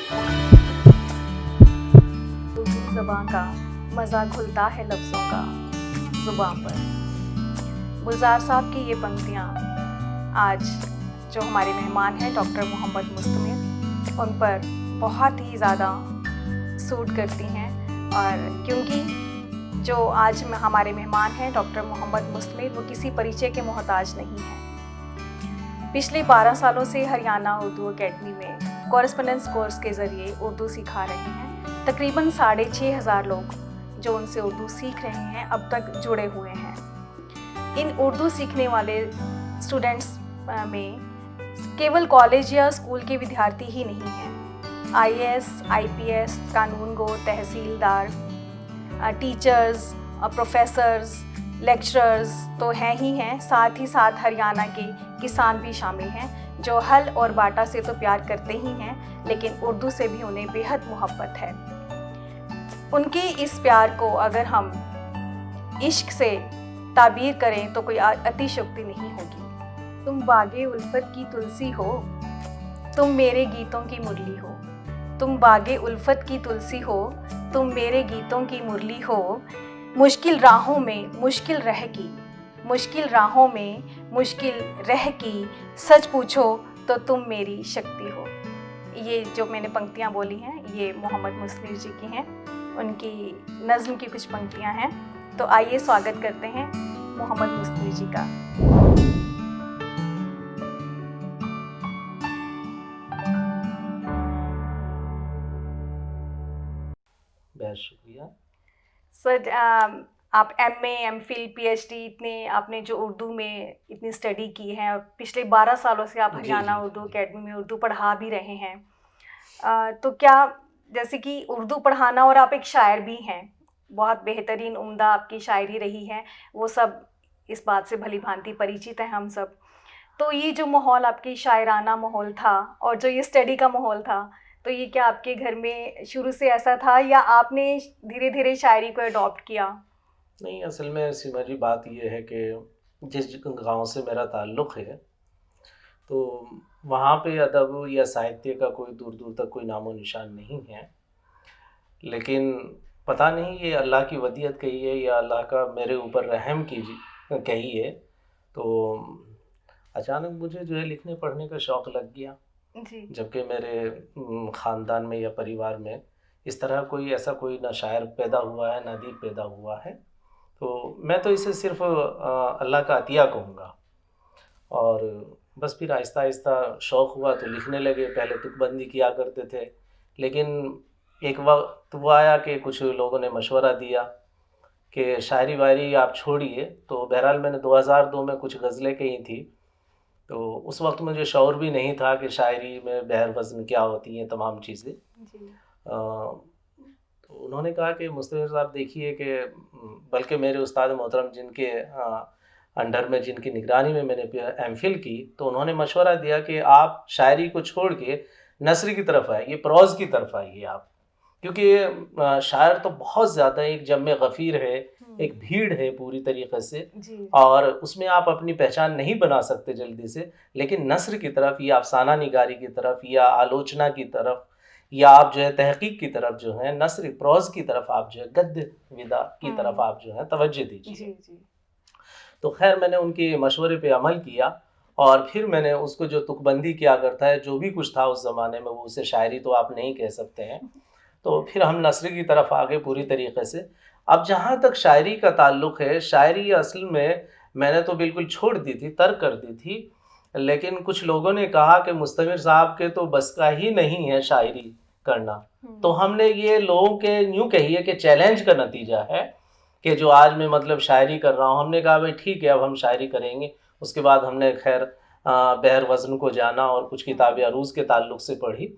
उर्दू ज़बां का मज़ा घुलता है लफ्ज़ों का ज़ुबां पर। गुलजार साहब की ये पंक्तियाँ आज जो हमारे मेहमान हैं डॉक्टर मोहम्मद मुस्तमिर, उन पर बहुत ही ज़्यादा सूट करती हैं। और क्योंकि जो आज हमारे मेहमान हैं डॉक्टर मोहम्मद मुस्तमिर, वो किसी परिचय के मोहताज नहीं हैं। पिछले 12 सालों से हरियाणा उर्दू अकेडमी में कॉरेस्पोंडेंस कोर्स के ज़रिए उर्दू सिखा रहे हैं। तकरीबन 6,500 लोग जो उनसे उर्दू सीख रहे हैं अब तक जुड़े हुए हैं। इन उर्दू सीखने वाले स्टूडेंट्स में केवल कॉलेज या स्कूल के विद्यार्थी ही नहीं हैं। IAS, IPS, कानून गो, तहसीलदार, टीचर्स, प्रोफेसर्स, लेक्चरर्स तो हैं ही हैं, साथ ही साथ हरियाणा के किसान भी शामिल हैं जो हल और बाटा से तो प्यार करते ही हैं, लेकिन उर्दू से भी उन्हें बेहद मोहब्बत है। उनके इस प्यार को अगर हम इश्क से ताबीर करें तो कोई अतिशयोक्ति नहीं होगी। तुम बागे उल्फत की तुलसी हो, तुम मेरे गीतों की मुरली हो। तुम बागे उल्फत की तुलसी हो, तुम मेरे गीतों की मुरली हो। मुश्किल राहों में मुश्किल रह की, मुश्किल राहों में मुश्किल रह की, सच पूछो तो तुम मेरी शक्ति हो। ये जो मैंने पंक्तियाँ बोली हैं ये मोहम्मद मुस्तमिर जी की हैं, उनकी नज़्म की कुछ पंक्तियाँ हैं। तो आइए स्वागत करते हैं मोहम्मद मुस्तमिर जी का। बहुत शुक्रिया सर, आप MA, MPhil, PhD इतने आपने जो उर्दू में इतनी स्टडी की है, पिछले 12 सालों से आप हरियाणा उर्दू अकेडमी में उर्दू पढ़ा भी रहे हैं। तो क्या जैसे कि उर्दू पढ़ाना, और आप एक शायर भी हैं, बहुत बेहतरीन उम्दा आपकी शायरी रही है, वो सब इस बात से भली भांति परिचित है हम सब। तो ये जो माहौल आपकी शायराना माहौल था और जो ये स्टडी का माहौल था, तो ये क्या आपके घर में शुरू से ऐसा था या आपने धीरे धीरे शायरी को अडॉप्ट किया? नहीं, असल में सीमा जी बात यह है कि जिस गांव से मेरा ताल्लुक़ है तो वहाँ पे अदब या साहित्य का कोई दूर दूर तक कोई नामो निशान नहीं है। लेकिन पता नहीं ये अल्लाह की वदियत कही है या अल्लाह का मेरे ऊपर रहम की कही है, तो अचानक मुझे जो है लिखने पढ़ने का शौक़ लग गया। जी। जबकि मेरे ख़ानदान में या परिवार में इस तरह कोई ऐसा कोई ना शायर पैदा हुआ है ना अदीब पैदा हुआ है, तो मैं तो इसे सिर्फ़ अल्लाह का अतिया कहूँगा। और बस फिर आहिस्ता आहिस्ता शौक़ हुआ तो लिखने लगे। पहले तुकबंदी किया करते थे, लेकिन एक वक्त वो आया कि कुछ लोगों ने मशवरा दिया कि शायरी वायरी आप छोड़िए। तो बहरहाल मैंने 2002 में कुछ गज़लें कही थी, तो उस वक्त मुझे शऊर भी नहीं था कि शायरी में बहर वज़न क्या होती हैं तमाम चीज़ें। तो उन्होंने कहा कि मुस्तमिर साहब देखिए कि बल्कि मेरे उस्ताद मोहतरम जिनके अंडर में, जिनकी निगरानी में मैंने MPhil की, तो उन्होंने मशवरा दिया कि आप शायरी को छोड़ के नस्र की तरफ आइए, प्रोज़ की तरफ आइए आप, क्योंकि शायर तो बहुत ज़्यादा एक जम्मे गफ़ीर है, एक भीड़ है पूरी तरीक़े से, और उसमें आप अपनी पहचान नहीं बना सकते जल्दी से। लेकिन नस्र की तरफ या अफ़साना निगारी की तरफ या आलोचना की तरफ या आप जो है तहक़ीक़ की तरफ जो है, नस्र प्रोज़ की तरफ आप जो है, गद्य विदा की तरफ आप जो है तवज्जो दीजिए। तो ख़ैर मैंने उनके मशवरे पे अमल किया और फिर मैंने उसको जो तुकबंदी किया करता है, जो भी कुछ था उस ज़माने में, वो उसे शायरी तो आप नहीं कह सकते हैं। तो फिर हम नस्र की तरफ आ गए पूरी तरीक़े से। अब जहाँ तक शायरी का ताल्लुक़ है, शायरी असल में मैंने तो बिल्कुल छोड़ दी थी, तर्क कर दी थी। लेकिन कुछ लोगों ने कहा कि मुस्तमिर साहब के तो बस का ही नहीं है शायरी करना। तो हमने ये लोगों के यूँ कहिए कि चैलेंज का नतीजा है कि जो आज मैं मतलब शायरी कर रहा हूँ, हमने कहा भाई ठीक है अब हम शायरी करेंगे। उसके बाद हमने खैर बहर वज़न को जाना और कुछ किताबें अरूज़ के ताल्लुक़ से पढ़ी,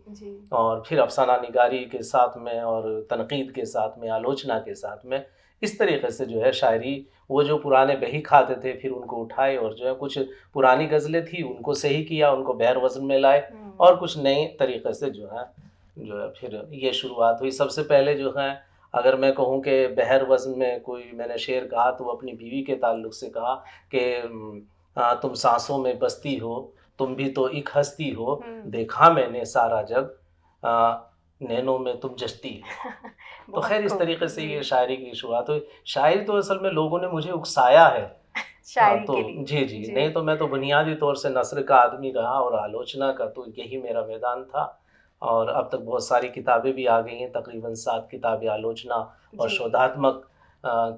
और फिर अफ़साना निगारी के साथ में और तनक़ीद के साथ में, आलोचना के साथ में, इस तरीक़े से जो है शायरी, वो जो पुराने बही खाते थे फिर उनको उठाए और जो है कुछ पुरानी गज़लें थी उनको सही किया, उनको बहर वज़न में लाए और कुछ नए तरीक़े से जो है फिर ये शुरुआत हुई। सबसे पहले जो है अगर मैं कहूँ कि बहर वज़न में कोई मैंने शेर कहा तो वो अपनी बीवी के ताल्लुक़ से कहा कि तुम सांसों में बसती हो, तुम भी तो एक हस्ती हो, देखा मैंने सारा जग, नैनों में तुम जचती हो। तो बहुत खैर इस खूब। तरीके से जी, ये शायरी की शुरुआत हुई। शायरी तो असल में लोगों ने मुझे उकसाया है। शायरी तो के लिए। जी, जी, जी, नहीं तो मैं तो बुनियादी तौर से नस्र का आदमी रहा और आलोचना का तो यही मेरा मैदान था। और अब तक बहुत सारी किताबें भी आ गई हैं, तकरीबन 7 किताबें आलोचना और जी, शोधात्मक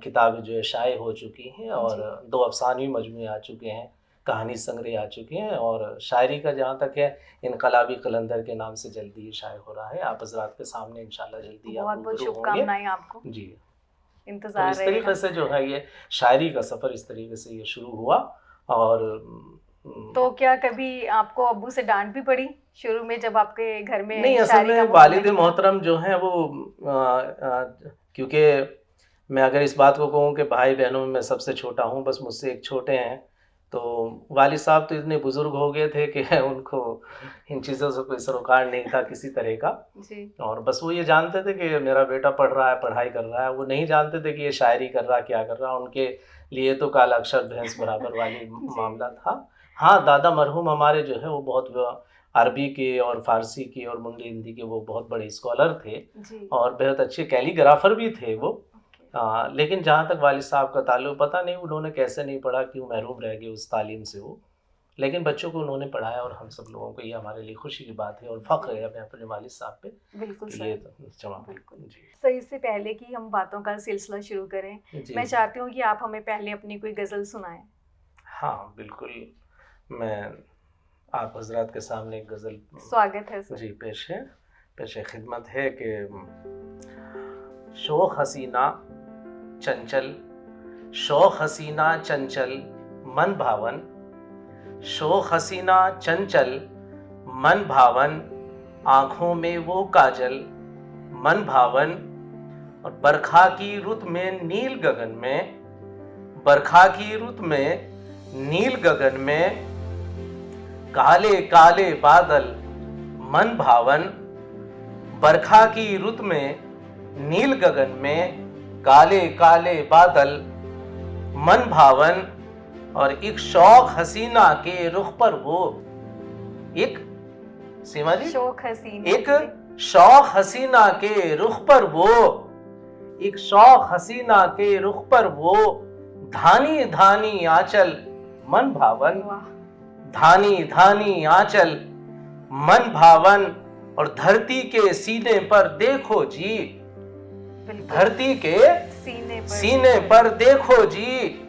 किताबें जो है शाये हो चुकी हैं, और जी। 2 अफ़सानवी मजमूए आ चुके हैं, कहानी संग्रह आ चुके हैं, और शायरी का जहाँ तक है, इनकलाबी कलंदर के नाम से जल्दी ही शाये हो रहा है। आप हज़रात के सामने इंशाअल्लाह जल्दी आप बहुत-बहुत रूबरू होंगे। शुभकामनाएँ आपको। जी। तो इंतज़ार इस तरीके रहेगा। से जो है ये शायरी का सफ़र इस तरीके से ये शुरू हुआ। और तो क्या कभी आपको अब्बू से डाँट भी पड़ी शुरू में जब आपके घर नहीं, में असल शायरी में का माहौल वालिद नहीं था? मोहतरम जो हैं वो क्योंकि मैं अगर इस बात को कहूँ कि भाई बहनों में मैं सबसे छोटा हूँ, बस मुझसे एक छोटे हैं, तो वालिद साहब तो इतने बुज़ुर्ग हो गए थे कि उनको इन चीज़ों से कोई सरोकार नहीं था किसी तरह का। जी, और बस वो ये जानते थे कि मेरा बेटा पढ़ रहा है, पढ़ाई कर रहा है, वो नहीं जानते थे कि ये शायरी कर रहा, क्या कर रहा। उनके लिए तो काला अक्षर भैंस बराबर वाली जी, मामला था। हाँ, दादा मरहूम हमारे जो है वो बहुत अरबी के और फ़ारसी के और मुंडी हिंदी के वो बहुत बड़े स्कॉलर थे, जी। और बेहद अच्छे कैलीग्राफ़र भी थे वो। ओके। लेकिन जहाँ तक वालिद साहब का ताल्लुक, पता नहीं उन्होंने कैसे नहीं पढ़ा, क्यों महरूम रह गए उस तालीम से वो। लेकिन बच्चों को उन्होंने पढ़ाया, और हम सब लोगों को ये हमारे लिए खुशी की बात है और फ़ख्र है अपने वालिद साहब पे बिल्कुल कि सर, ये तो जवाब। बिल्कुल। जी। सर, इससे पहले कि हम बातों का सिलसिला शुरू करें, जी, मैं जी। चाहती हूँ कि आप हमें पहले अपनी कोई गज़ल सुनाएँ। हाँ, बिल्कुल, मैं आप हज़रात के सामने एक गज़ल स्वागत है सर। जी पेश खिदमत है कि शौक़ हसीना चंचल, शौक़ हसीना चंचल मन भावन, शौक़ हसीना चंचल मन भावन, आँखों में वो काजल मन भावन, और बरखा की रुत में नील गगन में, बरखा की रुत में नील गगन में काले काले बादल मन भावन, बरखा की रुत में नील गगन में काले काले बादल मन भावन, और एक शौक़ हसीना के रुख पर वो एक सीमा जी शौक़ हसीना एक शौक़ हसीना के रुख पर वो, एक शौक़ हसीना के रुख पर वो धानी धानी आंचल मन भावन, वाह! धानी धानी आंचल मन भावन, और धरती के सीने पर देखो जी, बिल्कुल, धरती के सीने पर देखो जी।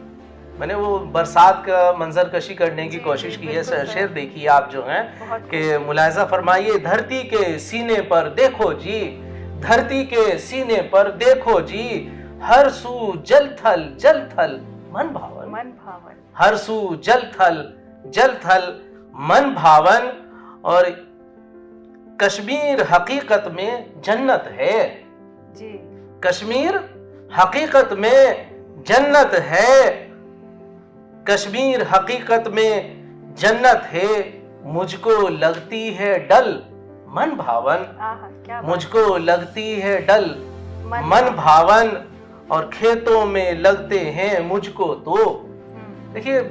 मैंने वो बरसात का मंजर कशी करने की जी, कोशिश जी, की है। बिल्कुल सर। शेर देखिए आप जो हैं बहुत कि मुलाहिजा फरमाइए, धरती के सीने पर देखो जी, धरती के सीने पर देखो जी, हर सू जल थल मन भावन, मन भावन। हर सू जल थल मन भावन, और कश्मीर हकीकत में जन्नत है, जी, कश्मीर हकीकत में जन्नत है, कश्मीर हकीकत में जन्नत है, मुझको लगती है डल मन भावन, आहा! क्या बात! मुझको लगती है डल मन मन भावन, और खेतों में लगते हैं मुझको तो। देखिए,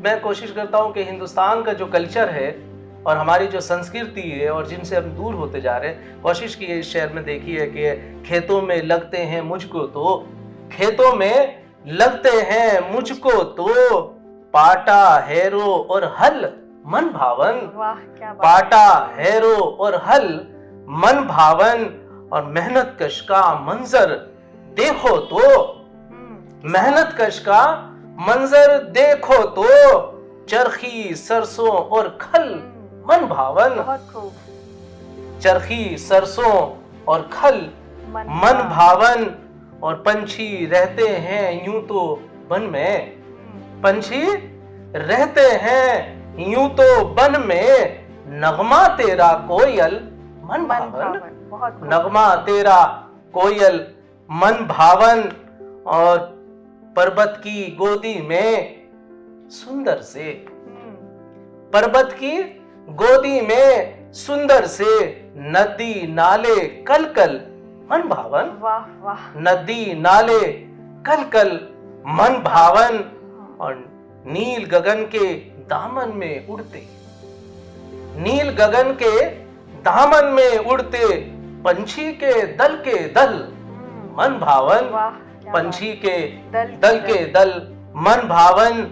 मैं कोशिश करता हूँ कि हिंदुस्तान का जो कल्चर है और हमारी जो संस्कृति है और जिनसे हम दूर होते जा रहे हैं, कोशिश की है इस शहर में देखिए कि खेतों में लगते हैं मुझको तो, खेतों में लगते हैं मुझको तो, पाटा हैरो और हल मन भावन, वाह! क्या बात! पाटा हैरो और हल मन भावन, और मेहनत कश का मंजर देखो तो, मेहनत कश का मंजर देखो तो, चरखी सरसों और खल मन भावन, बहुत खूब। चरखी सरसों और खल मन भावन, और पंछी रहते हैं यूं तो बन में, पंछी रहते हैं यूं तो बन में, नगमा तेरा कोयल मन भावन, बहुत नगमा तेरा कोयल मन भावन, और पर्वत की गोदी में सुंदर से, पर्वत की गोदी में सुंदर से, नदी नाले कलकल मन भावन, वाह वाह, नदी नाले कलकल मन भावन, और नील गगन के दामन में उड़ते, नील गगन के दामन में उड़ते पंछी के दल मन भावन, वाह क्या पंछी के दल दल के दल मन भावन।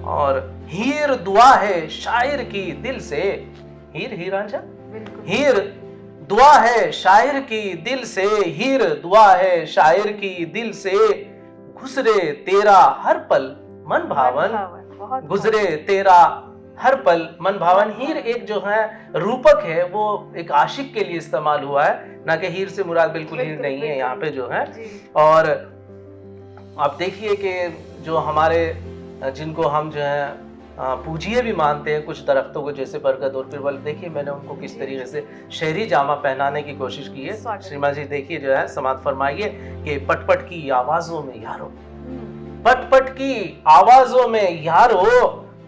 और हीर दुआ है शायर की दिल से, हीर हीरांचा, बिल्कुल हीर दुआ है शायर की दिल से, हीर दुआ है शायर की दिल से, गुजरे तेरा हर पल मन भावन, बहुत गुजरे तेरा हर पल मन भावन। हीर एक जो है रूपक है, वो एक आशिक के लिए इस्तेमाल हुआ है, ना कि हीर से मुराद बिल्कुल हीर नहीं है यहाँ पे जो है। जी। और आप देखिए कि जो हमारे जिनको हम जो है पूजिए भी मानते हैं कुछ दरख्तों को, जैसे बरगद और पिरवल, देखिए मैंने उनको किस तरीके से शहरी जामा पहनाने की कोशिश की है। श्रीमान जी देखिए जो है समाप्त फरमाइए कि पटपट की आवाजों में यारो, पटपट की आवाजों में यारो,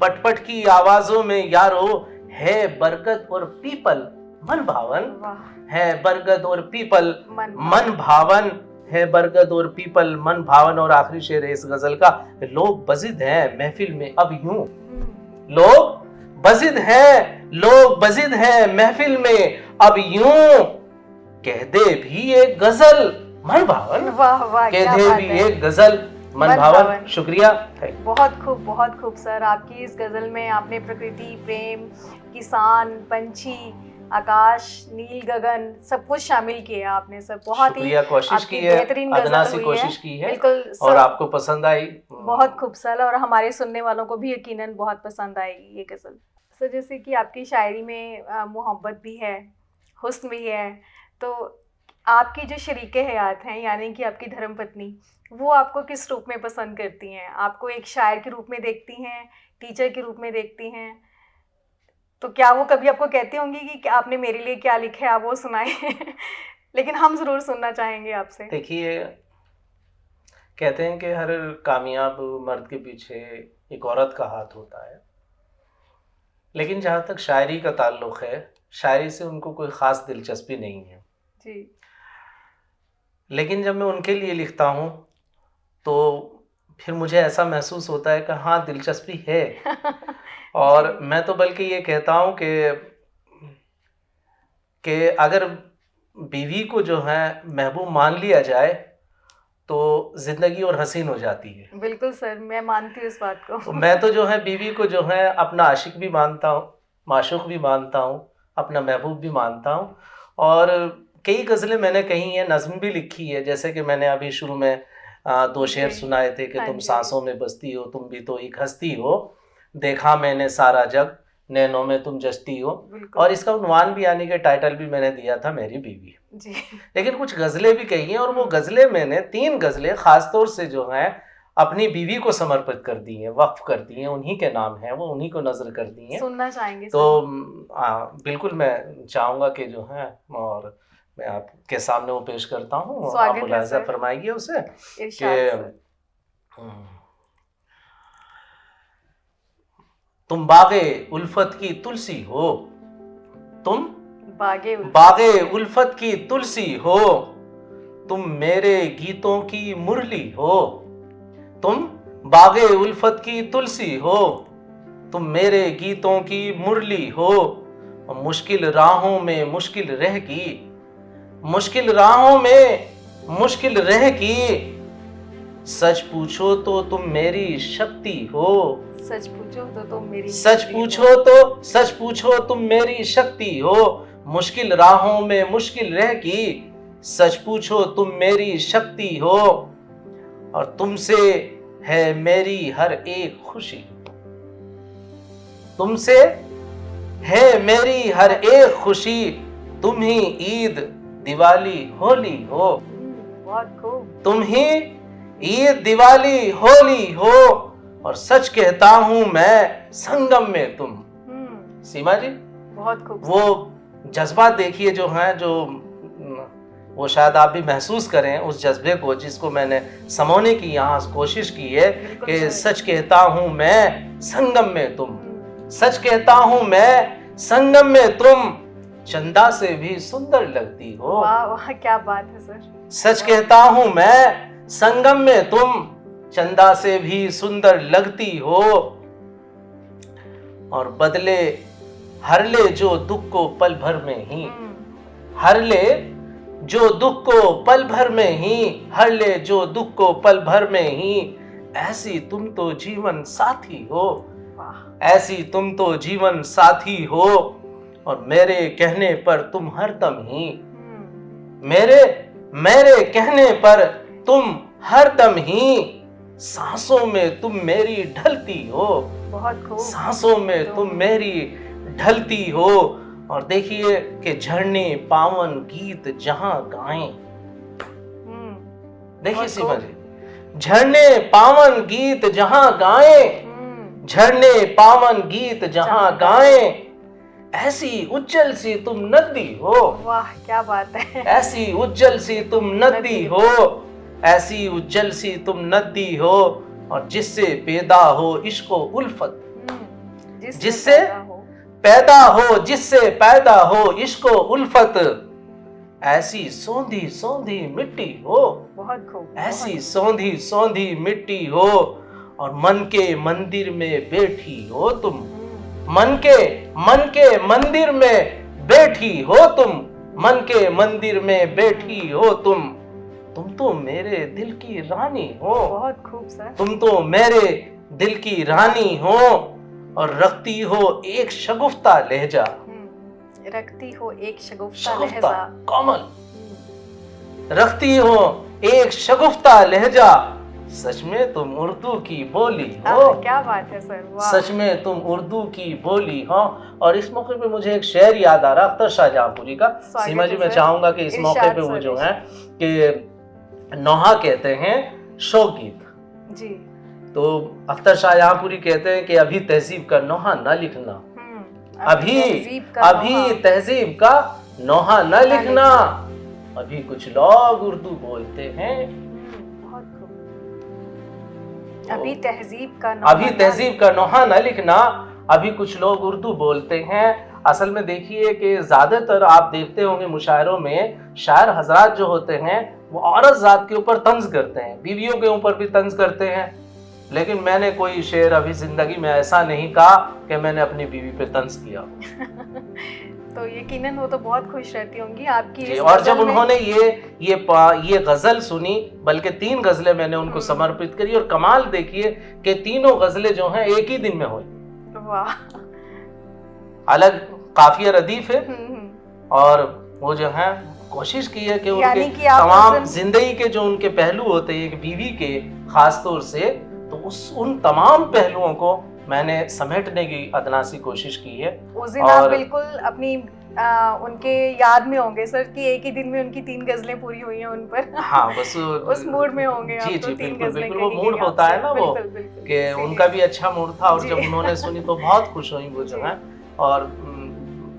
पटपट की आवाजों में यारो, है बरगद और पीपल मन भावन, है बरगद और पीपल मन भावन, है बरगद और पीपल मन भावन। और आखिरी शेर है इस गजल का, लोग बजिद हैं महफिल में अब यूं, लोग बजिद हैं, लोग बजिद हैं महफिल में अब यूं, कह दे भी एक गजल मन भावन, वाह वाह कह दे भी एक गजल मन भावन। शुक्रिया, बहुत खूब सर। आपकी इस गजल में आपने प्रकृति, प्रेम, किसान, पंछी, आकाश, नील गगन सब कुछ शामिल किया आपने सर। बहुत ही कोशिश की है, अदना सी कोशिश की है, बिल्कुल और आपको पसंद आई। बहुत खूब सर, और हमारे सुनने वालों को भी यकीनन बहुत पसंद आएगी ये गजल। सर जैसे कि आपकी शायरी में मोहब्बत भी है, हुस्न भी है, तो आपकी जो शरीके हयात हैं यानी कि आपकी धर्मपत्नी, वो आपको किस रूप में पसंद करती हैं? आपको एक शायर के रूप में देखती हैं, टीचर के रूप में देखती हैं? तो क्या वो कभी आपको कहती होंगी कि आपने मेरे लिए क्या लिखा है आप वो सुनाएं? लेकिन हम ज़रूर सुनना चाहेंगे आपसे। देखिए, कहते हैं कि हर कामयाब मर्द के पीछे एक औरत का हाथ होता है, लेकिन जहाँ तक शायरी का ताल्लुक़ है, शायरी से उनको कोई ख़ास दिलचस्पी नहीं है जी। लेकिन जब मैं उनके लिए लिखता हूँ तो फिर मुझे ऐसा महसूस होता है कि हाँ दिलचस्पी है। और मैं तो बल्कि ये कहता हूँ कि अगर बीवी को जो है महबूब मान लिया जाए तो ज़िंदगी और हसीन हो जाती है। बिल्कुल सर, मैं मानती हूँ इस बात को। तो मैं तो जो है बीवी को जो है अपना आशिक भी मानता हूँ, माशूक भी मानता हूँ, अपना महबूब भी मानता हूँ। और कई गज़लें मैंने कही हैं, नज़्म भी लिखी है, जैसे कि मैंने अभी शुरू में 2 शेर सुनाए थे कि तुम सांसों में बसती हो, तुम भी तो एक हस्ती हो, देखा मैंने सारा जग, नैनों में तुम जचती हो। और इसका उन्वान भी यानी कि टाइटल भी मैंने दिया था मेरी बीवी जी। लेकिन कुछ गज़लें भी कही हैं, और वो गज़लें मैंने 3 गज़लें ख़ास तौर से जो हैं अपनी बीवी को समर्पित कर दी हैं, वक्फ कर दी हैं, उन्हीं के नाम हैं, वो उन्हीं को नज़र कर दी हैं। सुनना चाहेंगे तो बिल्कुल मैं चाहूँगा कि जो है, और मैं आपके सामने वो पेश करता हूँ, आप मुलाहिज़ा फरमाइए उसे कि तुम बागे उल्फत की तुलसी हो, तुम बागे उल्फत की तुलसी हो, तुम मेरे गीतों की मुरली हो, तुम बागे उल्फत की तुलसी हो, तुम मेरे गीतों की मुरली हो। मुश्किल राहों में मुश्किल रह की, मुश्किल राहों में मुश्किल रह की, सच पूछो तो तुम मेरी शक्ति हो, सच पूछो तो तुम मेरी सच पूछो तुम मेरी शक्ति हो। मुश्किल राहों में मुश्किल रह की, सच पूछो तुम मेरी शक्ति हो। और तुमसे है मेरी हर एक खुशी, तुमसे है मेरी हर एक खुशी, तुम ही ईद दिवाली होली हो, बहुत खूब, तुम ही ईद दिवाली होली हो। और सच कहता हूं मैं संगम में तुम। सीमा जी बहुत खूब। वो जज्बात देखिए जो हैं, जो वो शायद आप भी महसूस करें उस जज्बे को, जिसको मैंने समोने की यहाँ कोशिश की है कि सच कहता हूं मैं संगम में तुम, सच कहता हूं मैं संगम में तुम, चंदा से भी सुंदर लगती हो। वाह वाह क्या बात है सर। सच कहता हूं मैं संगम में तुम, चंदा से भी सुंदर लगती हो। और बदले हर ले जो दुख को पल भर में ही, हर ले जो दुख को पल भर में ही, हर ले जो दुख को पल भर में ही, ऐसी तुम तो जीवन साथी हो, वाह। ऐसी तुम तो जीवन साथी हो, और मेरे कहने पर तुम हरदम ही, मेरे मेरे कहने पर तुम हरदम ही, सांसों में तुम मेरी ढलती हो, बहुत खूब। सांसों में तुम मेरी ढलती हो। और देखिए कि झरने पावन गीत जहां गाएं, देखिए बहुत सीमा खूब। जी, झरने पावन गीत जहां गाएं, झरने पावन गीत जहां गाएं, ऐसी उज्जल सी तुम नदी हो, वाह क्या बात है। ऐसी उज्जल सी तुम नदी हो, ऐसी उज्जल सी तुम नदी हो, और जिससे पैदा हो इश्को उल्फत, जिससे पैदा हो, जिससे पैदा हो इश्को उल्फत, ऐसी सौंधी सौंधी मिट्टी हो, बहुत खूब। ऐसी सौंधी सौंधी मिट्टी हो, और मन के मंदिर में बैठी हो तुम, मन के मंदिर में बैठी हो तुम, मन के मंदिर में बैठी हो तुम तो मेरे दिल की रानी हो, बहुत खूब सर। तुम तो मेरे दिल की रानी हो, और रखती हो एक शगुफ्ता लहजा, रखती हो एक शगुफ्ता लहजा, कोमल, रखती हो एक शगुफ्ता लहजा, सच में तुम उर्दू की बोली हो। क्या बात है सर, वाह। सच में तुम उर्दू की बोली हो। और इस मौके पे मुझे एक शेर याद आ रहा अख्तर शाहजहांपुरी का। सीमा जी मैं चाहूंगा कि इस मौके पे वो जो है कि नौहा कहते हैं शोक गीत जी, तो अख्तर शाहजहांपुरी कहते हैं कि अभी तहजीब का नौहा न लिखना, अभी तहजीब का नौहा न लिखना, अभी कुछ लोग उर्दू बोलते हैं, अभी तहजीब का नौहा न लिखना, अभी कुछ लोग उर्दू बोलते हैं। असल में देखिए कि ज्यादातर आप देखते होंगे मुशायरों में शायर हजरात जो होते हैं वो औरत जात के ऊपर तंज करते हैं, बीवियों के ऊपर भी तंज करते हैं, लेकिन मैंने कोई शेर अभी जिंदगी में ऐसा नहीं कहा कि मैंने अपनी बीवी पे तंज किया। तो यकीनन वो तो बहुत खुश रहती होंगी आपकी। और जब उन्होंने ये गजल सुनी, बल्कि 3 गजलें मैंने उनको समर्पित करी, और कमाल देखिए कि तीनों गजलें जो हैं एक ही दिन में हुई। वाह। अलग काफिया रदीफ है, और वो जो है कोशिश की है कि उनके तमाम जिंदगी के जो उनके पहलू होते हैं एक बीवी के खास तौर से, तो उन तमाम पहलुओं को मैंने समेटने की अदनासी कोशिश की है। उस दिन आप बिल्कुल अपनी उनके याद में होंगे सर कि एक ही दिन में उनकी 3 गजलें पूरी हुई हैं उन पर। हाँ बस उस मूड में होंगे आप। जी बिल्कुल वो मूड होता है ना वो कि उनका भी अच्छा मूड था, और जब उन्होंने सुनी तो बहुत खुश हुई वो जो है। और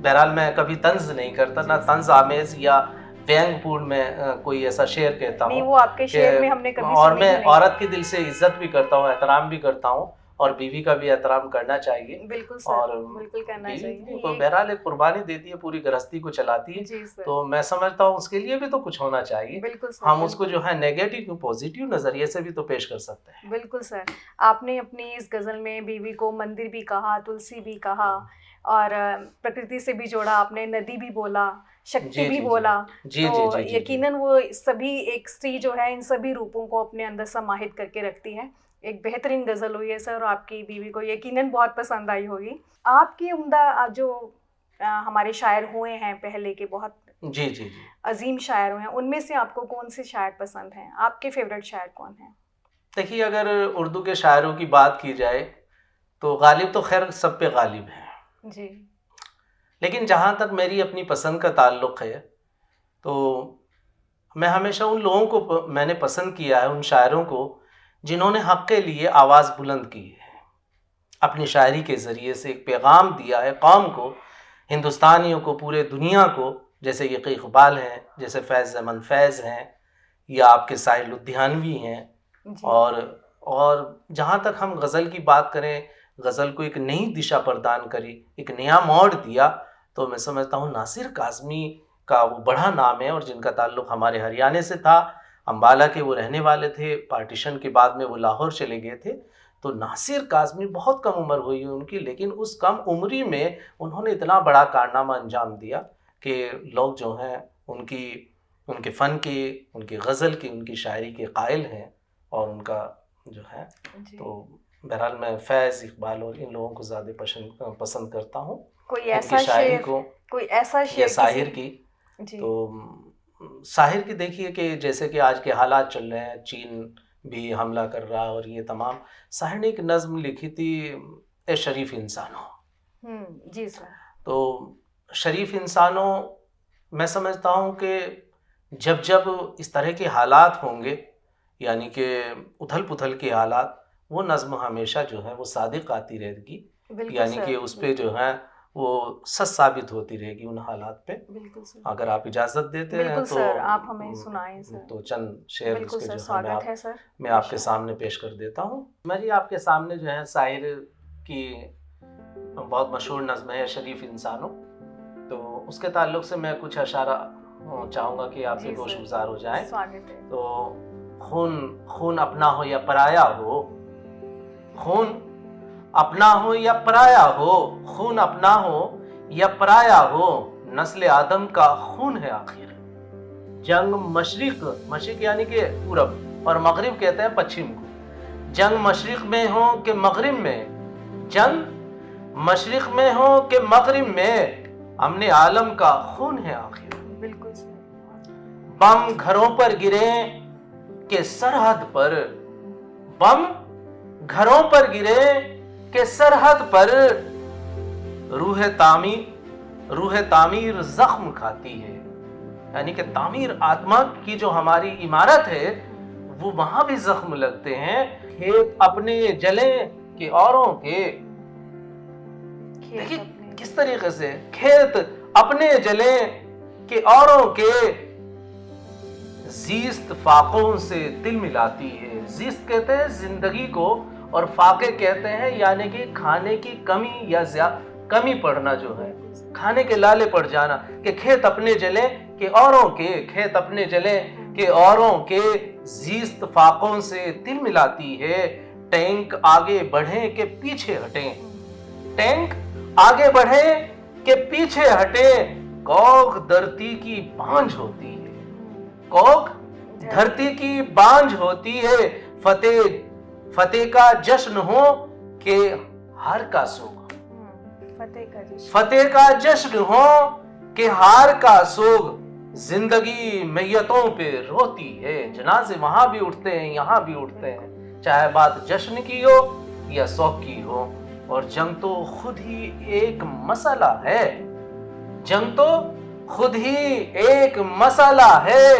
बहरहाल मैं कभी तंज नहीं करता, ना तंज आमेज या व्यंगपूर्ण में कोई ऐसा शेर कहता हूँ, वो आपके शेर में हमने कभी और मैं औरत के दिल से इज्जत भी करता हूँ, एहतराम भी करता हूँ, और बीवी का भी एहतराम करना चाहिए। बिल्कुल सर, और बिल्कुल करना चाहिए। तो बहरहाल एक कुर्बानी देती है, पूरी गृहस्थी को चलाती है, तो मैं समझता हूँ उसके लिए भी तो कुछ होना चाहिए। बिल्कुल सर, हम उसको जो है नेगेटिव पॉजिटिव नजरिए से भी तो पेश कर सकते हैं। बिल्कुल सर, आपने अपनी इस गजल में बीवी को मंदिर भी कहा, तुलसी भी कहा, और प्रकृति से भी जोड़ा आपने, नदी भी बोला, शक्ति भी बोला। तो यकीनन वो सभी एक स्त्री जो है इन सभी रूपों को अपने अंदर समाहित करके रखती है। एक बेहतरीन गजल हुई है सर, और आपकी बीवी को यकीनन बहुत पसंद आई होगी। आपके उम्दा जो हमारे शायर हुए हैं पहले के, बहुत जी अजीम शायर हुए हैं, उनमें से आपको कौन से शायर पसंद हैं? आपके फेवरेट शायर कौन हैं? देखिए अगर उर्दू के शायरों की बात की जाए तो गालिब तो खैर सब पे गालिब है जी, लेकिन जहाँ तक मेरी अपनी पसंद का ताल्लुक़ है तो मैं हमेशा उन लोगों को मैंने पसंद किया है, उन शायरों को जिन्होंने हक़ के लिए आवाज़ बुलंद की है, अपनी शायरी के ज़रिए से एक पैगाम दिया है कौम को, हिंदुस्तानियों को, पूरे दुनिया को। जैसे ये इकबाल हैं, जैसे फैज़ अहमद फैज़ हैं, या आपके साहिल लुधियानवी हैं। और जहाँ तक हम गज़ल की बात करें, गज़ल को एक नई दिशा प्रदान करी, एक नया मोड़ दिया, तो मैं समझता हूँ नासिर काज़मी का वो बड़ा नाम है, और जिनका ताल्लुक़ हमारे हरियाणा से था, अम्बाला के वो रहने वाले थे, पार्टीशन के बाद में वो लाहौर चले गए थे। तो नासिर काज़मी बहुत कम उम्र हुई है उनकी, लेकिन उस कम उम्री में उन्होंने इतना बड़ा कारनामा अंजाम दिया कि लोग जो हैं उनकी उनके फ़न की, उनकी गज़ल की, उनकी शायरी के कायल हैं और उनका जो है जी। तो बहरहाल मैं फैज़, इकबाल और इन लोगों को ज़्यादा पसंद करता हूँ। कोई इनकी ऐसा शायरी शेर, को कोई ऐसा या शेर साहिर किसी। की जी। तो साहिर की देखिए कि जैसे कि आज के हालात चल रहे हैं, चीन भी हमला कर रहा है और ये तमाम, साहिर ने एक नज़्म लिखी थी, ए शरीफ इंसानों। जी सर। तो शरीफ इंसानों, मैं समझता हूँ कि जब जब इस तरह के हालात होंगे, यानी कि उथल पुथल के हालात, वो नज़्म हमेशा जो है वो सादिक आती रहेगी, बिल्कुल यानी सर, कि उस पे जो है वो सच साबित होती रहेगी उन हालात पे। बिल्कुल सर। अगर आप इजाज़त देते हैं बिल्कुल तो सर, आप हमें सुनाएं सर। तो चंद शेर बिल्कुल उसके सर, जो है स्वागत है सर। मैं आपके सामने पेश कर देता हूँ। मैं जी आपके सामने जो है साहिर की बहुत मशहूर नज़्म है शरीफ इंसानों, तो उसके ताल्लुक से मैं कुछ अशारा चाहूँगा कि आपके जी गोश सर, गुजार हो जाए। स्वागत है। तो खून खून अपना हो या पराया हो, खून अपना हो या पराया हो, खून अपना हो या पराया हो, नस्ल आदम का खून है आखिर। जंग मशरिक, मशरिक यानी कि पूरब, और मगरिब कहते हैं पश्चिम को। जंग मशरिक में हो कि मगरिब में, जंग मशरिक में हो कि मगरिब में, हमने आलम का खून है आखिर। बिल्कुल सर। बम घरों पर गिरे के सरहद पर, बम घरों पर गिरे के सरहद पर, रूह तामीर जख्म खाती है। यानी कि तामीर आत्मा की जो हमारी इमारत है वो वहां भी जख्म लगते हैं। खेत अपने जले के औरों के, देखिए किस तरीके से खेत अपने जले के औरों के, जीस्त फाकों से दिल मिलाती है। जीस्त कहते हैं जिंदगी को, और फाके कहते हैं यानी कि खाने की कमी या कमी पड़ना, जो है खाने के लाले पड़ जाना। कि खेत अपने जले के औरों के, खेत अपने जले के औरों के, जीस्त फाकों से दिल मिलाती है। टैंक आगे बढ़े के पीछे हटे, टैंक आगे बढ़े के पीछे हटे, कौक धरती की बांझ होती है, कौक धरती की बांझ होती है। फतेह का जश्न हो के हार का सोग, फतेह का जश्न हो के हार का सोग, जिंदगी मैयतों पे रोती है। जनाजे वहां भी उठते हैं, यहाँ भी उठते हैं, चाहे बात जश्न की हो या शौक की हो। और जंग तो खुद ही एक मसला है, जंग तो खुद ही एक मसला है।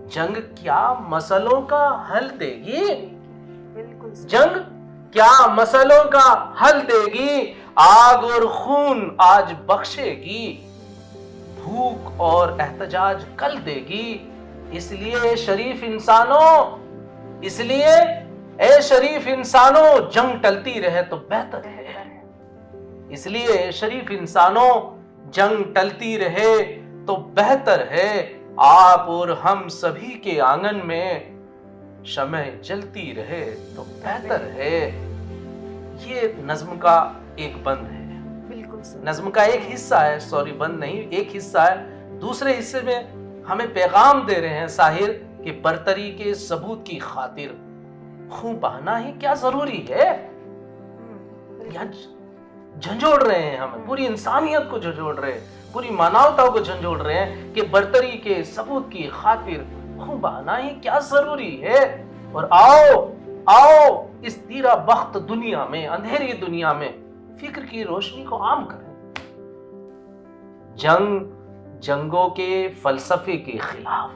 जंग क्या मसलों का हल देगी, जंग क्या मसलों का हल देगी। आग और खून आज बख्शेगी, भूख और एहतजाज कल देगी। इसलिए शरीफ इंसानों, इसलिए ए शरीफ इंसानों, जंग टलती रहे तो बेहतर है। इसलिए शरीफ इंसानों, जंग टलती रहे तो बेहतर है। आप और हम सभी के आंगन में शमअ जलती रहे तो बेहतर है। ये नज्म का एक बंद है, बिल्कुल नज्म का एक हिस्सा है, सॉरी बंद नहीं, एक हिस्सा है। दूसरे हिस्से में हमें पैगाम दे रहे हैं साहिर कि बरतरी के सबूत की खातिर खून बहाना ही क्या जरूरी है। यहाँ झंझोड़ रहे हैं हमें, पूरी इंसानियत को झंझोड़ रहे हैं, पूरी मानवता को झंझोड़ रहे हैं कि बरतरी के सबूत की खातिर खून बहाना ही क्या जरूरी है। और आओ आओ इस तीरा बख्त दुनिया में, अंधेरी दुनिया में फिक्र की रोशनी को आम करें। जंगों के फलसफे के खिलाफ,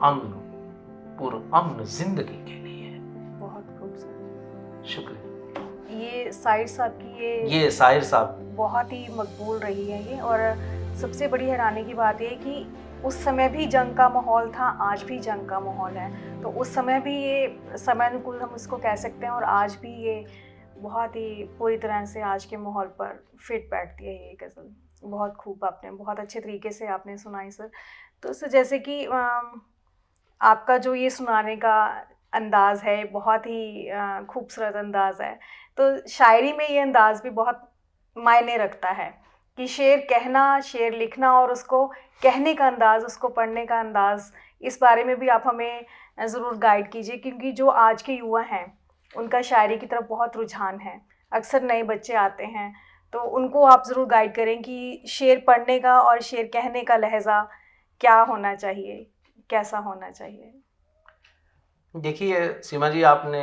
अमन पुरअमन जिंदगी के लिए। बहुत खूबसूरत, शुक्रिया। ये साहिर साहब की ये साहिर साहब बहुत ही मकबूल रही है ये। और सबसे बड़ी हैरानी की बात ये कि उस समय भी जंग का माहौल था, आज भी जंग का माहौल है। तो उस समय भी ये समय अनुकूल हम इसको कह सकते हैं, और आज भी ये बहुत ही पूरी तरह से आज के माहौल पर फिट बैठती है ये गज़ल। बहुत खूब, आपने बहुत अच्छे तरीके से आपने सुनाई सर। तो सर जैसे कि आपका जो ये सुनाने का अंदाज़ है बहुत ही खूबसूरत अंदाज़ है, तो शायरी में ये अंदाज़ भी बहुत मायने रखता है। कि शेर कहना, शेर लिखना और उसको कहने का अंदाज़, उसको पढ़ने का अंदाज़, इस बारे में भी आप हमें ज़रूर गाइड कीजिए, क्योंकि जो आज के युवा हैं उनका शायरी की तरफ बहुत रुझान है। अक्सर नए बच्चे आते हैं तो उनको आप ज़रूर गाइड करें कि शेर पढ़ने का और शेर कहने का लहज़ा क्या होना चाहिए, कैसा होना चाहिए। देखिए सीमा जी, आपने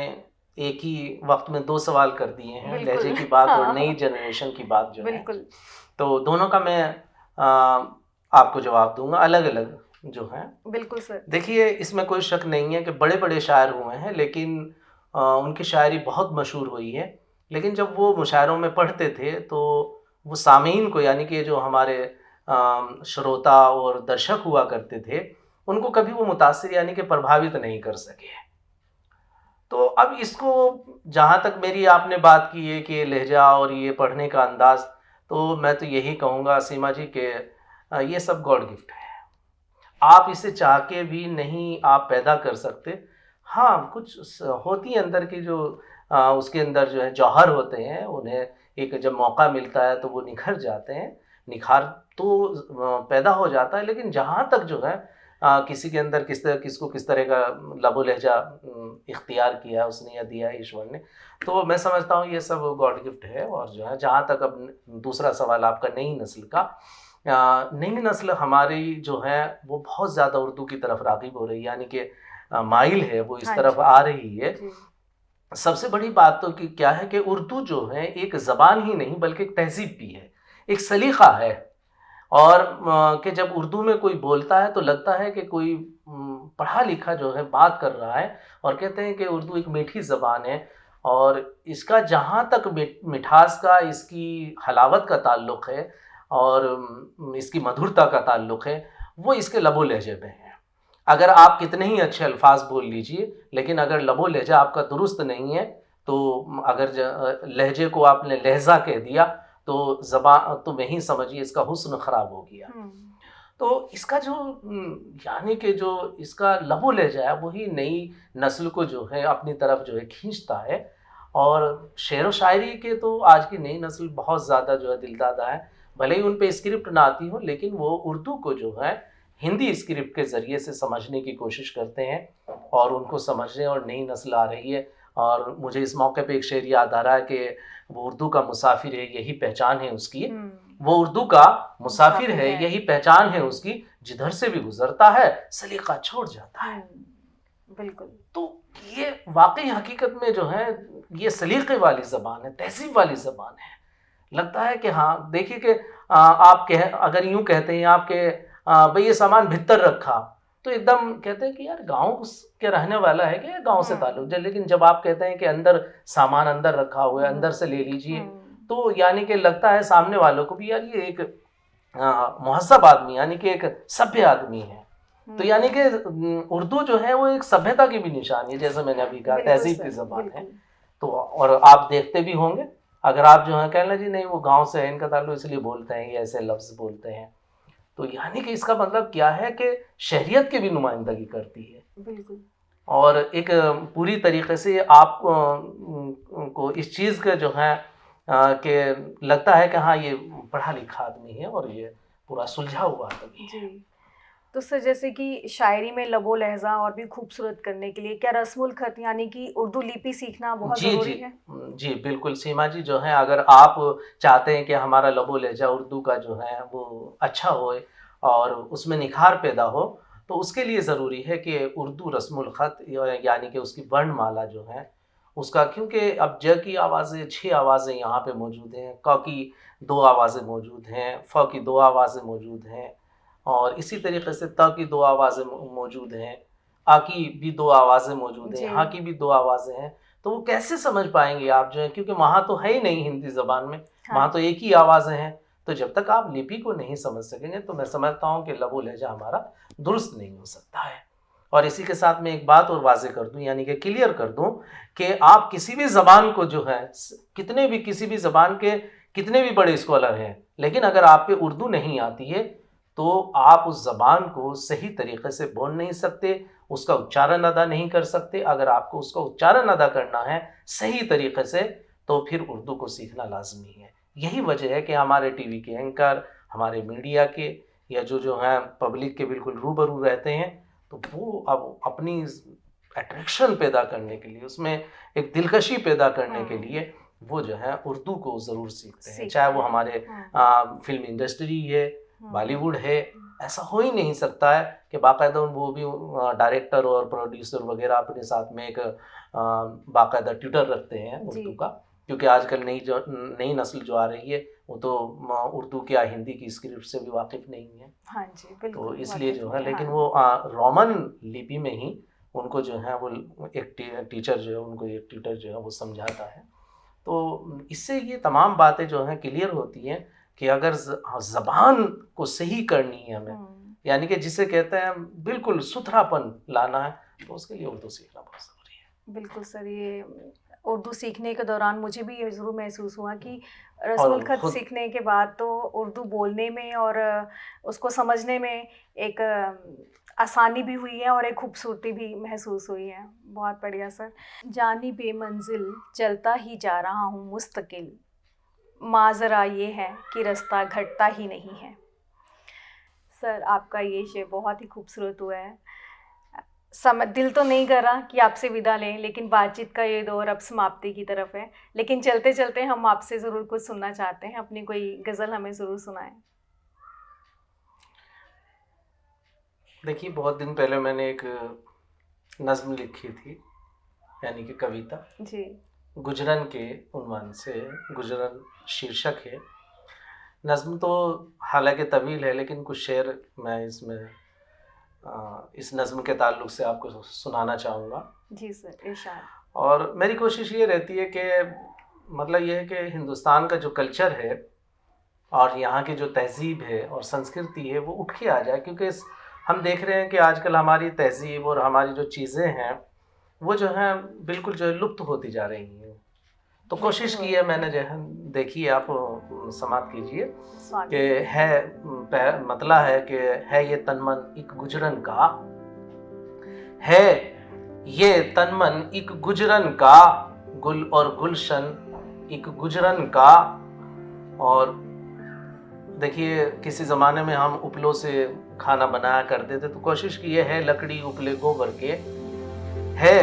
एक ही वक्त में 2 सवाल कर दिए हैं, बिल्कुल। लहजे की बात और हाँ, नई जनरेशन की बात जो है। बिल्कुल। तो दोनों का मैं आपको जवाब दूंगा अलग अलग जो है। बिल्कुल सर। देखिए, इसमें कोई शक नहीं है कि बड़े बड़े शायर हुए हैं, लेकिन उनकी शायरी बहुत मशहूर हुई है। लेकिन जब वो मुशायरों में पढ़ते थे तो वो सामीन को, यानी कि जो हमारे श्रोता और दर्शक हुआ करते थे, उनको कभी वो मुतासिर यानी कि प्रभावित नहीं कर सके। तो अब इसको, जहाँ तक मेरी आपने बात की है कि लहजा और ये पढ़ने का अंदाज़, तो मैं तो यही कहूँगा सीमा जी कि ये सब गॉड गिफ्ट है। आप इसे चाह के भी नहीं आप पैदा कर सकते। हाँ, कुछ होती है अंदर की जो उसके अंदर जो है जौहर होते हैं, उन्हें एक जब मौका मिलता है तो वो निखर जाते हैं। निखार तो पैदा हो जाता है, लेकिन जहाँ तक जो है किसी के अंदर किसको किस तरह का लबो लहजा इख्तियार किया है उसने या दिया है ईश्वर ने, तो मैं समझता हूँ ये सब गॉड गिफ्ट है। और जो है, जहाँ तक अब दूसरा सवाल आपका नई नस्ल का, नई नस्ल हमारी जो है वो बहुत ज़्यादा उर्दू की तरफ राग़िब हो रही है, यानी कि माइल है वो इस हाँ तरफ जी। आ रही है। जी। सबसे बड़ी बात तो कि क्या है कि उर्दू जो है एक ज़बान ही नहीं बल्कि एक तहज़ीब भी है, एक सलीक़ा है। और कि जब उर्दू में कोई बोलता है तो लगता है कि कोई पढ़ा लिखा जो है बात कर रहा है। और कहते हैं कि उर्दू एक मीठी ज़बान है और इसका जहाँ तक मिठास का, इसकी हलावत का ताल्लुक़ है और इसकी मधुरता का ताल्लुक़ है, वो इसके लबो लहजे में है। अगर आप कितने ही अच्छे अल्फाज बोल लीजिए, लेकिन अगर लबो लहजा आपका दुरुस्त नहीं है, तो अगर लहजे को आपने लहजा कह दिया तो ज़बान तो वहीं समझिए इसका हुस्न ख़राब हो गया। तो इसका जो यानी कि जो इसका लबो लहजा है वही नई नस्ल को जो है अपनी तरफ जो है खींचता है। और शेर व शायरी के तो आज की नई नस्ल बहुत ज़्यादा जो है दिलदादा है। भले ही उन पे स्क्रिप्ट ना आती हो, लेकिन वो उर्दू को जो है हिंदी स्क्रिप्ट के ज़रिए से समझने की कोशिश करते हैं और उनको समझने, और नई नस्ल आ रही है। और मुझे इस मौके पे एक शेर याद आ रहा है कि वो उर्दू का मुसाफिर है यही पहचान है उसकी। वो उर्दू का मुसाफिर है यही पहचान है उसकी, जिधर से भी गुजरता है सलीका छोड़ जाता है। बिल्कुल। तो ये वाकई हकीकत में जो है ये सलीके वाली ज़बान है, तहज़ीब वाली ज़बान है। लगता है कि हाँ, देखिए कि आप अगर यूँ कहते हैं आपके भाई ये सामान भीतर रखा, तो एकदम कहते हैं कि यार गाँव के रहने वाला है क्या, गाँव से ताल्लुक़ है। लेकिन जब आप कहते हैं कि अंदर सामान अंदर रखा हुआ है, अंदर से ले लीजिए, तो यानी कि लगता है सामने वालों को भी यार ये एक मुहज़्ज़ब आदमी, यानी कि एक सभ्य आदमी है। तो यानी कि उर्दू जो है वो एक सभ्यता की भी निशानी है, जैसे मैंने अभी कहा तहज़ीब की ज़बान है। तो और आप देखते भी होंगे, अगर आप जो है कहना जी नहीं वो गाँव से है, इनका ताल्लुक़ इसलिए बोलते हैं, ये ऐसे लफ्ज़ बोलते हैं, तो यानी कि इसका मतलब क्या है कि शहरियत की भी नुमाइंदगी करती है। बिल्कुल। और एक पूरी तरीके से आप को इस चीज़ का जो है कि लगता है कि हाँ ये पढ़ा लिखा आदमी है और ये पूरा सुलझा हुआ आदमी है। जी। तो सर, जैसे कि शायरी में लबो लहज़ा और भी खूबसूरत करने के लिए क्या रस्मुल ख़त यानी कि उर्दू लिपि सीखना बहुत ज़रूरी है? जी बिल्कुल सीमा जी, जो है अगर आप चाहते हैं कि हमारा लबो लहजा उर्दू का जो है वो अच्छा होए और उसमें निखार पैदा हो, तो उसके लिए ज़रूरी है कि उर्दू रस्मुल ख़त यानी कि उसकी वर्णमाला जो है उसका, क्योंकि अब ज की आवाज़ें 6 आवाज़ें यहाँ पे मौजूद हैं, क की 2 आवाज़ें मौजूद हैं, फ की 2 आवाज़ें मौजूद हैं और इसी तरीके से त की 2 आवाज़ें मौजूद हैं, आ की भी 2 आवाज़ें मौजूद हैं, हा की भी 2 आवाज़ें हैं। तो वो कैसे समझ पाएंगे आप जो है, क्योंकि वहाँ तो है ही नहीं हिंदी ज़बान में, वहाँ तो एक ही आवाज़ें हैं। तो जब तक आप लिपि को नहीं समझ सकेंगे तो मैं समझता हूँ कि लबो लहजा हमारा दुरुस्त नहीं हो सकता है। और इसी के साथ मैं एक बात और वाज़ेह कर दूँ, यानी कि क्लियर कर दूँ कि आप किसी भी ज़बान को जो है, किसी भी ज़बान के कितने भी बड़े स्कॉलर हैं, लेकिन अगर आप पे उर्दू नहीं आती है तो आप उस ज़बान को सही तरीक़े से बोल नहीं सकते, उसका उच्चारण अदा नहीं कर सकते। अगर आपको उसका उच्चारण अदा करना है सही तरीक़े से तो फिर उर्दू को सीखना लाज़मी है। यही वजह है कि हमारे टीवी के एंकर, हमारे मीडिया के या जो हैं पब्लिक के बिल्कुल रूबरू रहते हैं, तो वो अब अपनी अट्रैक्शन पैदा करने के लिए, उसमें एक दिलकशी पैदा करने के लिए वो जो है उर्दू को ज़रूर सीखते हैं, चाहे वो हमारे फिल्म इंडस्ट्री है, बॉलीवुड है। ऐसा हो ही नहीं सकता है कि बाकायदा वो भी डायरेक्टर और प्रोड्यूसर वगैरह अपने साथ में एक बाकायदा ट्यूटर रखते हैं उर्दू का, क्योंकि आजकल नई नस्ल जो आ रही है वो तो उर्दू क्या हिंदी की स्क्रिप्ट से भी वाकिफ नहीं है। हाँ जी, बिल्कुल। तो इसलिए जो है, लेकिन वो रोमन लिपि में ही उनको जो है वो एक टीचर जो है, उनको एक ट्यूटर जो है वो समझाता है। तो इससे ये तमाम बातें जो हैं क्लियर होती हैं कि अगर ज़बान को सही करनी है हमें, यानी कि जिसे कहते हैं बिल्कुल सुथरापन लाना है, तो उसके लिए उर्दू सीखना बहुत ज़रूरी है। बिल्कुल सर, ये उर्दू सीखने के दौरान मुझे भी ये ज़रूर महसूस हुआ कि रस्मुल ख़त सीखने के बाद तो उर्दू बोलने में और उसको समझने में एक आसानी भी हुई है और एक खूबसूरती भी महसूस हुई है। बहुत बढ़िया सर। जानी बेमंजिल चलता ही जा रहा हूँ मुस्तकिल, माजरा ये है कि रास्ता घटता ही नहीं है। सर आपका ये शेर बहुत ही खूबसूरत हुआ है। दिल तो नहीं कर रहा कि आपसे विदा लें, लेकिन बातचीत का ये दौर अब समाप्ति की तरफ है, लेकिन चलते चलते हम आपसे ज़रूर कुछ सुनना चाहते हैं। अपनी कोई गज़ल हमें ज़रूर सुनाएं। देखिए, बहुत दिन पहले मैंने एक नज़्म लिखी थी, यानी कि कविता जी, गुजरन के उन्वान से, गुजरन शीर्षक है। नज़्म तो हालांकि तवील है, लेकिन कुछ शेर मैं इसमें इस नज़्म के ताल्लुक़ से आपको सुनाना चाहूँगा। जी सर, इरशाद। और मेरी कोशिश ये रहती है कि मतलब ये है कि हिंदुस्तान का जो कल्चर है और यहाँ की जो तहज़ीब है और संस्कृति है वो उठ के आ जाए, क्योंकि हम देख रहे हैं कि आजकल हमारी तहज़ीब और हमारी जो चीज़ें हैं वो जो है बिल्कुल जो है लुप्त होती जा रही हैं। तो कोशिश की है मैंने, जो है देखिए आप समाप्त कीजिए कि है मतला है कि है ये तनमन एक गुजरन का, है ये तनमन एक गुजरन का, गुल और गुलशन एक गुजरन का। और देखिए, किसी ज़माने में हम उपलों से खाना बनाया करते थे, तो कोशिश की है लकड़ी उपले गोबर के, है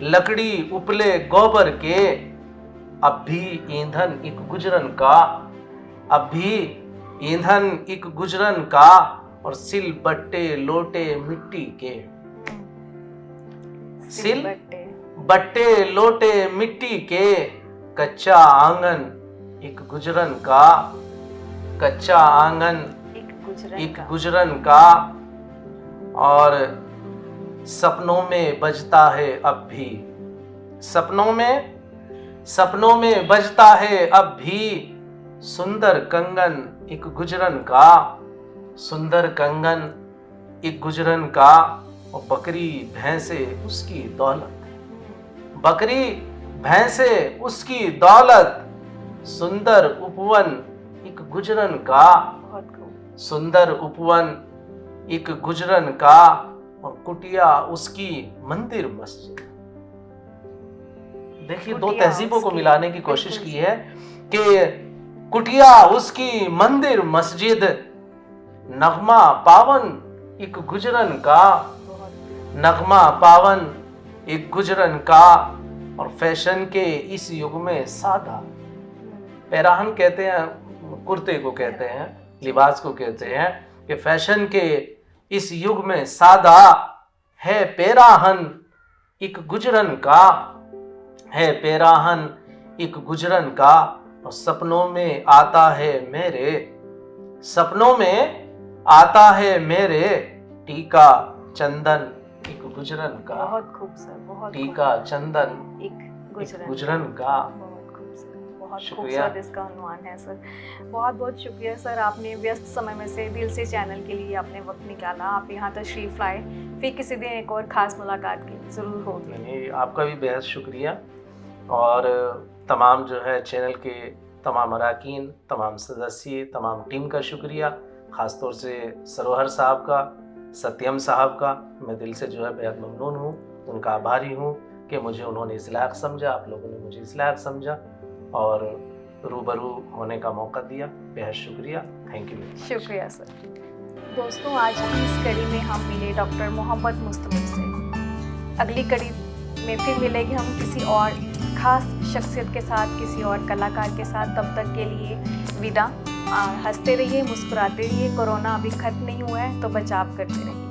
लकड़ी उपले गोबर के, अब भी ईंधन एक गुजरन का, अब भी ईंधन एक गुजरन का, और सिल बट्टे लोटे मिट्टी के, सिल बट्टे लोटे मिट्टी के, कच्चा आंगन एक गुजरन का, कच्चा आंगन एक गुजरन का। और सपनों में बजता है अब भी, सपनों में बजता है अब भी, सुंदर कंगन एक गुजरन का, सुंदर कंगन एक गुजरन का। और बकरी भैंसे उसकी दौलत, बकरी भैंसे उसकी दौलत, सुंदर उपवन एक गुजरन का, सुंदर उपवन एक गुजरन का। और कुटिया उसकी मंदिर मस्जिद। देखिए, दो तहजीबों को मिलाने की कोशिश की है कि कुटिया उसकी मंदिर मस्जिद, नगमा पावन एक गुजरन का, नगमा पावन एक गुजरन का। और फैशन के इस युग में सादा, पैराहन कहते हैं, कुर्ते को कहते हैं, लिबास को कहते हैं, कि फैशन के इस युग में सादा, है पैराहन एक गुजरन का, है पैराहन एक गुजरन का। और सपनों में आता है मेरे, सपनों में आता है मेरे, टीका चंदन एक गुजरन का, बहुत खूबसूरत, बहुत टीका चंदन एक गुजरन का। बहुत खूबसूरत इसका अनुमान है सर। बहुत बहुत शुक्रिया सर, आपने व्यस्त समय में से दिल से चैनल के लिए आपने वक्त निकाला, आप यहाँ तशरीफ़ लाए। फिर किसी दिन एक और ख़ास मुलाकात की ज़रूर होगी। आपका भी बेहद शुक्रिया, और तमाम जो है चैनल के तमाम अराकीन, तमाम सदस्य, तमाम टीम का शुक्रिया, ख़ास तौर से सरोहर साहब का, सत्यम साहब का। मैं दिल से जो है बेहद ममनून हूँ, उनका आभारी हूँ कि मुझे उन्होंने इस लायक समझा, आप लोगों ने मुझे इस लायक समझा। और रूबरू होने का मौका दिया। बेहद शुक्रिया। Thank you. शुक्रिया सर। दोस्तों, आज की इस कड़ी में हम मिले डॉक्टर मोहम्मद मुस्तमिर से। अगली कड़ी में फिर मिलेंगे हम किसी और खास शख्सियत के साथ, किसी और कलाकार के साथ। तब तक के लिए विदा। हंसते रहिए, मुस्कुराते रहिए। कोरोना अभी खत्म नहीं हुआ है, तो बचाव करते रहिए।